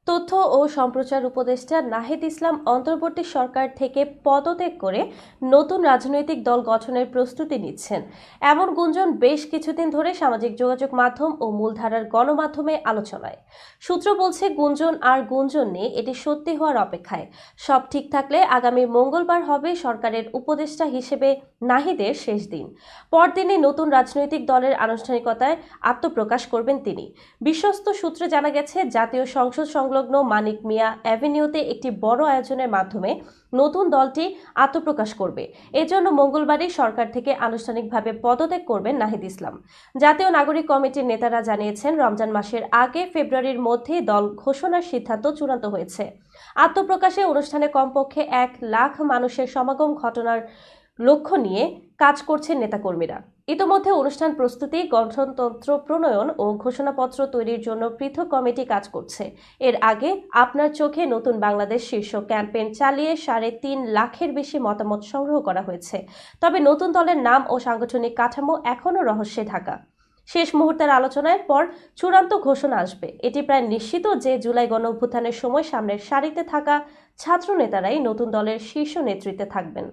তথ্য ও সম্প্রচার উপদেষ্টা নাহিদ ইসলাম অন্তর্বর্তী সরকার থেকে পদত্যাগ করে নতুন রাজনৈতিক দল গঠনের প্রস্তুতি নিচ্ছেন, এমন গুঞ্জন বেশ কিছুদিন ধরে সামাজিক যোগাযোগ মাধ্যম ও মূলধারার গণমাধ্যমে আলোচনায়। সূত্র বলছে, গুঞ্জন নেই, এটি সত্যি হওয়ার অপেক্ষায়। সব ঠিক থাকলে আগামী মঙ্গলবার হবে সরকারের উপদেষ্টা হিসেবে নাহিদের শেষ দিন। পরদিনই নতুন রাজনৈতিক দলের আনুষ্ঠানিকতায় আত্মপ্রকাশ করবেন তিনি। বিশ্বস্ত সূত্রে জানা গেছে, জাতীয় সংসদ সংলগ্ন মানিক মিয়া অ্যাভিনিউতে একটি বড় আয়োজনের মাধ্যমে নতুন দলটি আত্মপ্রকাশ করবে। এজন্য মঙ্গলবারই সরকার থেকে আনুষ্ঠানিকভাবে পদত্যাগ করবেন নাহিদ ইসলাম। জাতীয় নাগরিক কমিটির নেতারা জানিয়েছেন, রমজান মাসের আগে ফেব্রুয়ারির মধ্যেই দল ঘোষণার সিদ্ধান্ত চূড়ান্ত হয়েছে। আত্মপ্রকাশে অনুষ্ঠানে কমপক্ষে 1,00,000 মানুষের সমাগম ঘটনার লক্ষ্য নিয়ে কাজ করছেন নেতাকর্মীরা। ইতোমধ্যে অনুষ্ঠান প্রস্তুতি, গঠনতন্ত্র প্রণয়ন ও ঘোষণাপত্র তৈরির জন্য পৃথক কমিটি কাজ করছে। এর আগে আপনার চোখে নতুন বাংলাদেশ শীর্ষক ক্যাম্পেইন চালিয়ে 3.5 লাখের বেশি মতামত সংগ্রহ করা হয়েছে। তবে নতুন দলের নাম ও সাংগঠনিক কাঠামো এখনও রহস্যে ঢাকা। শেষ মুহূর্তের আলোচনার পর চূড়ান্ত ঘোষণা আসবে। এটি প্রায় নিশ্চিত যে জুলাই গণঅভ্যুত্থানের সময় সামনের সারিতে থাকা ছাত্র নেতারাই নতুন দলের শীর্ষ নেতৃত্বে থাকবেন।